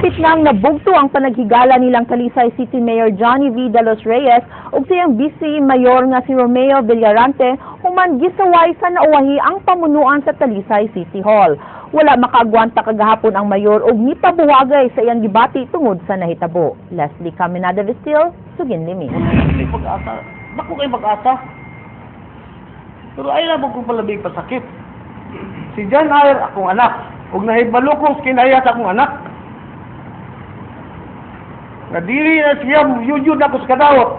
Hapit nang nabugto ang panaghigala nilang Talisay City Mayor Johnny V. De Los Reyes ug siyang Vice Mayor nga si Romeo Villarante human gisaway sa nauwahi ang pamunuan sa Talisay City Hall. Wala makaagwanta kagahapon ang mayor ug nipabuwagay sa iyang gibati tungod sa nahitabo. Leslie Caminada Vestil, Sugin Limi. Pag-asa, naku kayo pag-asa. Pero ay na kong palabing pasakit. Si John Ayer akong anak. Ug nahibalo kong kinaya sa akong anak. Nadiri na siya, yun ako sa kadawat.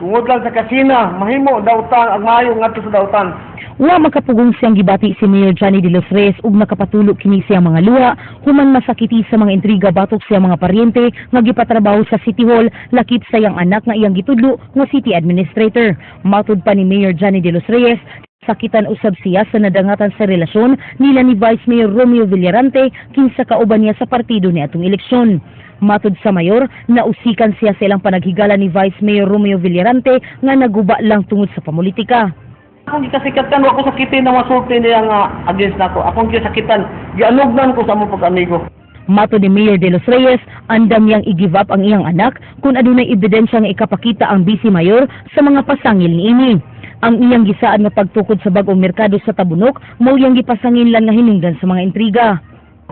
Tungod lang sa kasina, mahimo dautan, ang maayo nga sa dautan. Wa makapugong siyang gibati si Mayor Johnny De Los Reyes ug nakapatulog kini siyang mga luha human masakiti sa mga intriga batok sa mga paryente nga gipatrabaho sa City Hall lakip sa iyang anak nga iyang gitudlo nga city administrator. Matud pa ni Mayor Johnny De Los Reyes, sakitan usab siya sa nadangatan sa relasyon nila ni Vice Mayor Romeo Villarante kinsa kauban niya sa partido ni atong eleksyon. Matud sa mayor, nausikan siya sa ilang panaghigala ni Vice Mayor Romeo Villarante nga naguba lang tungod sa pamulitika. Akong gikasikatan, wako sakitin na masulti niya nga against nako. Akong gisakitan, gianugnan ko sa among pag-amigo. Matud ni Mayor De Los Reyes, andam niyang i-give up ang iyang anak kung adunay ebidensya nga ikapakita ang Vice Mayor sa mga pasangil niini. Ang iyang gisaan nga pagtukod sa bag-ong merkado sa Tabunok, mao iyang gipasangil lang nga hinungdan sa mga intriga.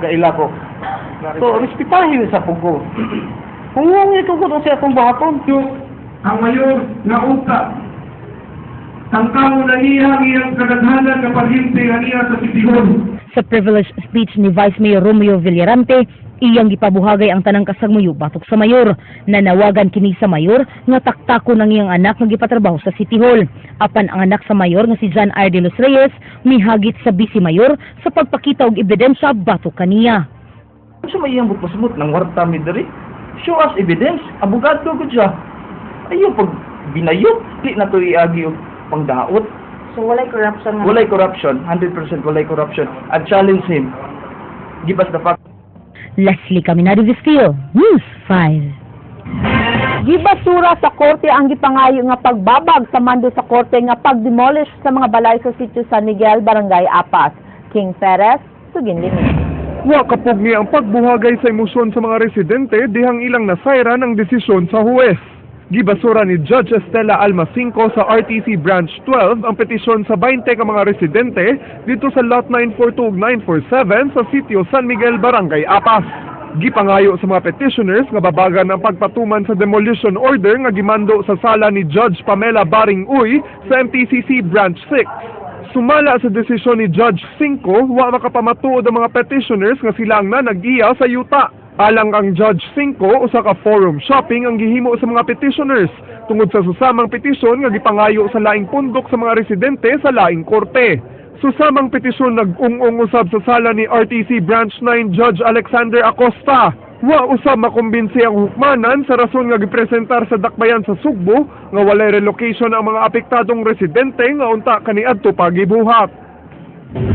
Kaila ko. So, respetahin sa pugo. Kung ito ko sa akong bahaton. Ang mayor na uta, tangkaw na niya iyang kadaghanan na paghinte na niya sa City Hall. Sa privileged speech ni Vice Mayor Romeo Villarante, iyang gipabuhagay ang tanang kasagmuyo batok sa mayor. Nanawagan kini sa mayor nga taktako ng iyang anak nga gipatrabaho sa City Hall. Apan ang anak sa mayor nga si John R. De Los Reyes mihagit sa Vice Mayor sa pagpakita og ebidensya batok kaniya. Sa may iyang butmasmut ng warta mi diri. Show us evidence. Abogado ko siya. Ayaw pag binayot, di na to iagi og pangdaot. So walay corruption nga. Walay corruption, 100% walay corruption. I challenge him. Give us the fact. Leslie Caminado Vestil, News 5. Gibasura sa korte ang gipangayo nga pagbabag sa mando sa korte nga pagdemolish sa mga balay sa sitio San Miguel, Barangay Apas. King Perez, Sugin Limi. Wa kapugni ang pagbuhagay sa emosyon sa mga residente dihang ilang nasayra ng desisyon sa huwes. Gibasura ni Judge Estela Alma 5 sa RTC Branch 12 ang petisyon sa 20 ka mga residente dito sa Lot 942 ug 947 sa sitio San Miguel, Barangay Apas. Gipangayo sa mga petitioners nga babagan ang pagpatuman sa demolition order nga gimando sa sala ni Judge Pamela Baring Uy sa MTCC Branch 6. Sumala sa desisyon ni Judge 5, wa makapamatuod ang mga petitioners nga sila ang nag-iya sa yuta. Alang ang Judge 5, usa ka forum shopping ang gihimo sa mga petitioners tungod sa susamang petisyon nga gipangayo sa laing pundok sa mga residente sa laing korte. Susamang petisyon nag-ung-ung usab sa sala ni RTC Branch 9 Judge Alexander Acosta. Wa usab makumbinsi ang hukmanan sa rason nga gipresentar sa dakbayan sa Sugbo nga walay relocation ang mga apektadong residente nga unta kaniadto pa gibuhat.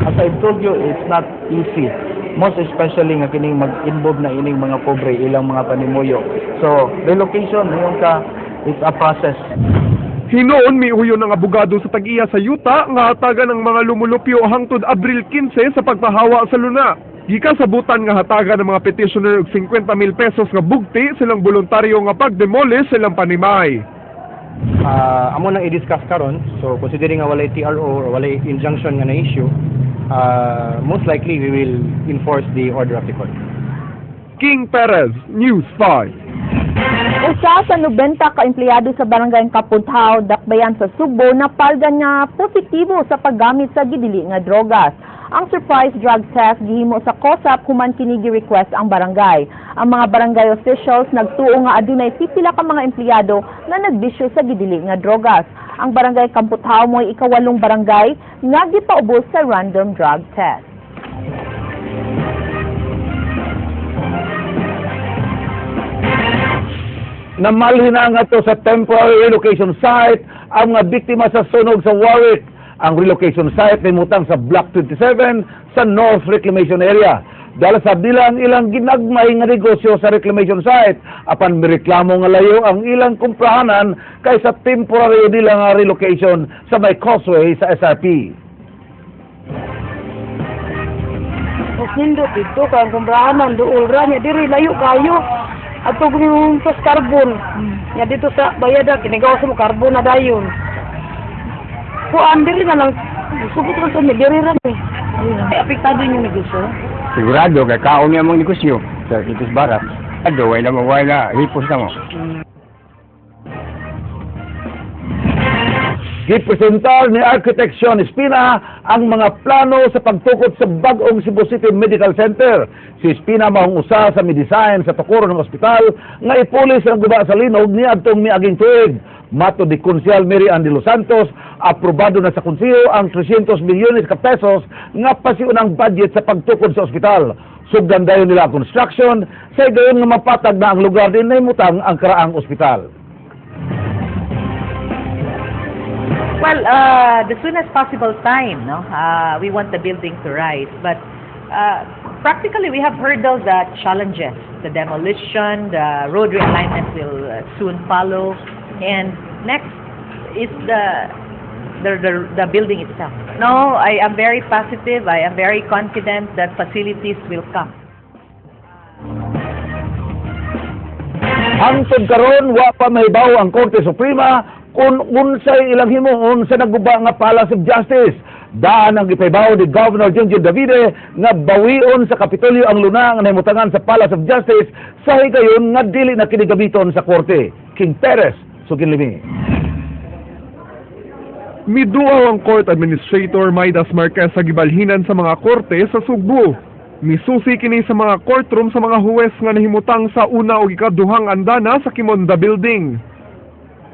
As I told you, it's not easy. Most especially nga kining mag-involve na ining mga pobre ilang mga panimuyo. So, relocation yung it's a process. Hinoon miuyon ng abogado sa tag-iya sa yuta nga hatagan ang mga lumulupyo hangtod Abril 15 sa pagpahawa sa luna. Gikasabutan nga hatagan ng mga petitioner og 50,000 pesos nga bugti silang voluntaryo nga pagdemolish silang panimay. Amo nang i-discuss karon, so considering nga walay TRO or walay injunction nga na issue, most likely we will enforce the order of the court. King Perez, News 5. Usa sa 90 ka empleyado sa barangay Kapuntaw, Dakbayan sa Sugbo napalgan nga positibo sa paggamit sa gidili nga drogas. Ang surprise drug test gihimo sa COSAP human kini gi-request ang barangay. Ang mga barangay officials nagtuo nga adunay pipila ka mga empleyado na nagbisyo sa gidili nga drogas. Ang barangay Kamputhaw mo'y ikawalong barangay nga gipaubos sa random drug test. Namalhin na nga to sa temporary relocation site ang mga biktima sa sunog sa Warwick. Ang relocation site ay mutang sa Block 27 sa North Reclamation Area. Dahil sa bilang ilang ginagmay nga negosyo sa reclamation site, apan mireklamo nga layo ang ilang kumprahanan kaysa temporary nila nga relocation sa may causeway sa SRP. Mas nindot dito kang kumbrahanan dool ra nya diri layo kayo. Ato yung sa carbon. Ya dito sa bayada kinigaw sa mo carbon na dayon. Kuan diri na lang subot ra sa diri ra ni. Ay apektado yung negosyo. Sigurado kay kaon niya mong negosyo sa Kitos Barat. Ado way na hipos na mo. Gipresentar ni Architect Sean Espina ang mga plano sa pagtukod sa bag-ong Cebu City Medical Center. Si Espina mahong usa sa midesign sa tukuro ng ospital nga ipulis ang guba sa linog ni adtong miaging tuig. Mato di Konsyal Mary Ann de los Santos, aprobado na sa konseho ang 300 milyones ka pesos nga pasiunang budget sa pagtukod sa ospital. Sugdan dayon nila ang construction, sa gayon nga mapatag na ang lugar din na imutang ang karaang ospital. Well, the soonest possible time, no? We want the building to rise, but practically we have hurdles that challenges. The demolition, the road realignment will soon follow, and next is the building itself. No, I am very positive. I am very confident that facilities will come. Hangtod karon wa pa mahibaw ang Korte Suprema kung unsay ilang himuon sa naguba nga Palace of Justice. Daan ang ipaibaw ni Governor Junjun Davide nga bawion sa Kapitolyo ang luna nga nahimutangan sa Palace of Justice sa higayon nga dili na kinigamiton sa Korte. King Perez, Suginlimi. Miduaw ang Court Administrator Maidas Marquez sa gibalhinan sa mga korte sa Sugbo. Misusi kini sa mga courtroom sa mga huwes nga nahimutang sa una o ikaduhang andana sa Kimonda Building.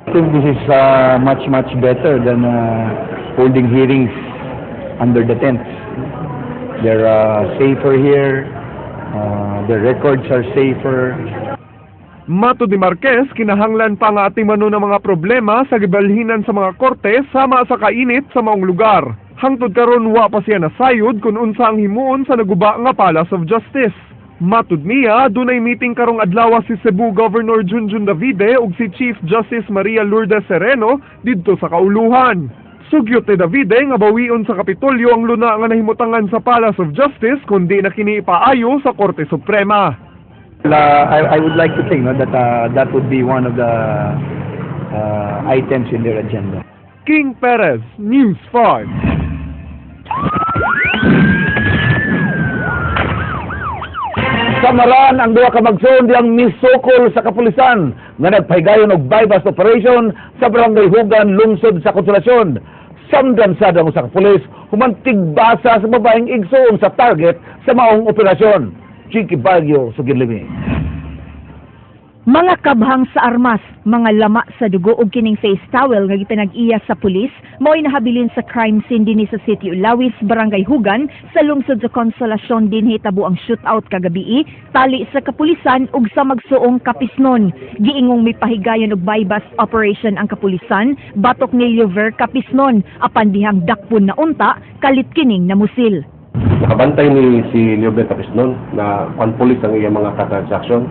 I think this is much better than holding hearings under the tents. They're safer here. The records are safer. Mato di Marquez, kinahanglan pa nga atimano ng mga problema sa gibalhinan sa mga korte sama sa kainit sa maong lugar. Hangtod karon wa pa siya nasayod kung unsa ang himuon sa naguba nga Palace of Justice. Matud niya, dunay meeting karong adlaw si Cebu Governor Junjun Davide ug si Chief Justice Maria Lourdes Sereno didto sa kauluhan. Sugyot ni Davide nga bawion sa Kapitolyo ang luna nga nahimutangan sa Palace of Justice kundi na kini ipaayo sa Korte Suprema. I would like to think that that would be one of the items in their agenda. King Perez, News 5. Samaran ang duha ka magsuon diyang misukol sa kapulisan nga nagpahigayon og bypass operation sa Barangay Hugan, lungsod sa Konsolasyon. Samdan sa dang usa ka pulis humantig basa sa babaeng igsoon sa target sa maong operasyon. Chiki Baguio, Suginlimi. Mga kabhang sa armas, mga lama sa dugo ug kining face towel nga gipanag-iya sa pulis mao'y nahabilin sa crime scene dinhi sa City Ulawis, Barangay Hugan, sa lungsod sa Konsolasyon dinhi tabo ang shootout kagabi, tali sa kapulisan ug sa magsuong Kapisnon. Giingong may pahigayon og bypass operation ang kapulisan, batok ni Liover Kapisnon, apan dihang dakpon na unta kalit kining namusil. Nakabantay ni si Liover Kapisnon na panpulis ang iyang mga transaksyon.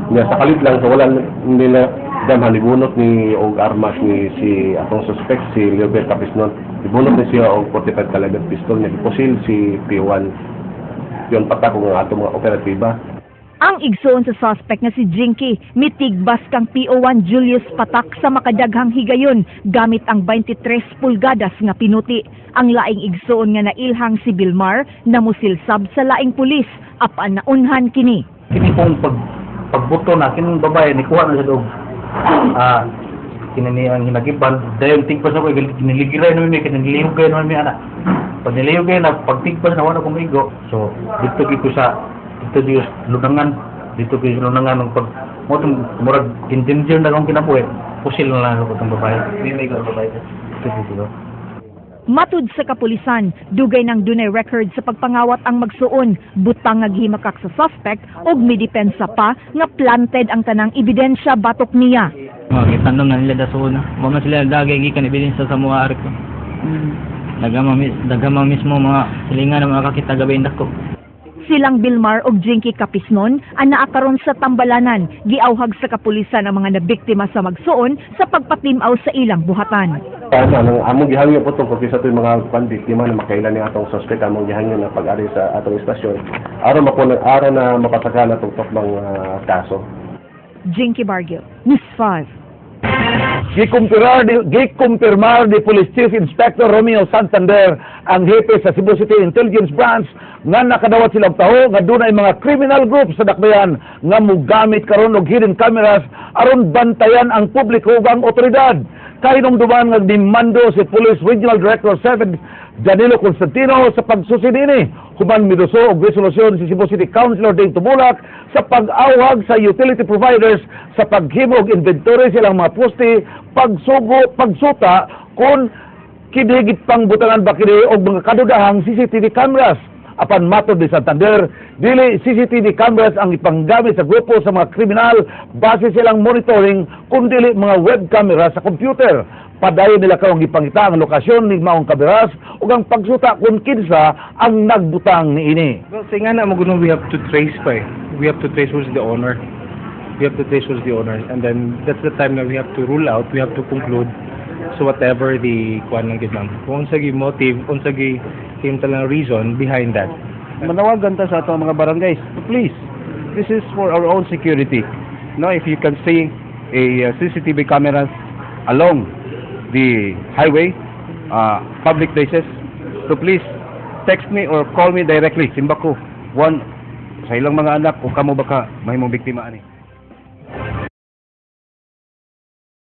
Niya sa kalit lang sa walang nila damhan ibunot ni og armas ni si atong suspect si Liover Kapisnon. Ibunot ni siya og 45 caliber pistol niya iposil si P1. Yon patak og atong mga operatiba. Ang igsoon sa suspect nga si Jinky mitigbas kang PO1 Julius Patak sa makadaghang higayon gamit ang 23 pulgadas nga pinuti. Ang laing igsoon nga nailhang si Bilmar namusilsab sa laing pulis apan naunhan kini. Kini pong pagbuto na kining babae ni kuha na sa dog. Kinani ang hinagiban dayon tigpas ako kiniligiray namin kinilihugay namin mi anak. Pag nilihugay na pagtigpas na wala ko maigo. So dito gito sa dito Diyos lunangan dito kay lunangan ng pag mo murag intindihan na kung kinabuhi pusil na lang ako itong babae may ko babae dito. Matud sa kapulisan, dugay ng dunay record sa pagpangawat ang magsuon, butang nga gihimakak sa suspect ug midepensa pa nga planted ang tanang ebidensya batok niya. Gitanong na nila daso na. Mo sila dagay gikan ebidensya sa mga arko. Dagama mismo mga silingan na mga kakita gabi indako. Silang Bilmar ug Jinky Capisnon anaa karon sa Tambalanan, giawhag sa kapulisan ang mga nabiktima sa magsuon sa pagpatimaw sa ilang buhatan. Among gihangyo po itong kung sa ito'y mga biktima na makailan ni atong suspect, among gihangyo na pag-ari sa atong istasyon, araw na mapasaka na itong tokbang kaso. Jinky Bargil, News 5. Gikumpirmar ni Police Chief Inspector Romeo Santander ang hepe sa Cebu City Intelligence Branch nga nakadawat silang taho nga dunay mga criminal group sa dakbayan nga mogamit karon og hidden cameras aron bantayan ang publiko ug ang otoridad. Kahinumduman nga dimando si Police Regional Director 7 Danilo Constantino sa pagsusi dinhi human miduso og resolusyon si Cebu City Councilor Ding Tumulak sa pag-awhag sa utility providers sa paghimo og inventory silang mga poste, pagsuta kung kinihigit pang butangan ba kini og mga kadudahang CCTV cameras. Apan matod ni Santander, dili CCTV cameras ang ipanggamit sa grupo sa mga kriminal base silang monitoring kung dili mga web camera sa computer. Padayon nila kaong ipangita ang lokasyon ni maong kameras ug ang pagsuta kung kinsa ang nagbutang niini. Well, say nga na mo guno, we have to trace pa eh. We have to trace who's the owner. We have to trace who's the owner. And then that's the time that we have to rule out, we have to conclude. So whatever the kuan ng gitnam. Kung unsagi motive, unsagi talang reason behind that. Manawagan ta sa ato mga barangays. Please, this is for our own security. No, if you can see a CCTV cameras along the highway, public places, so please text me or call me directly. Simba ko, one, sa ilang mga anak, kung kamo baka may mong biktima ani.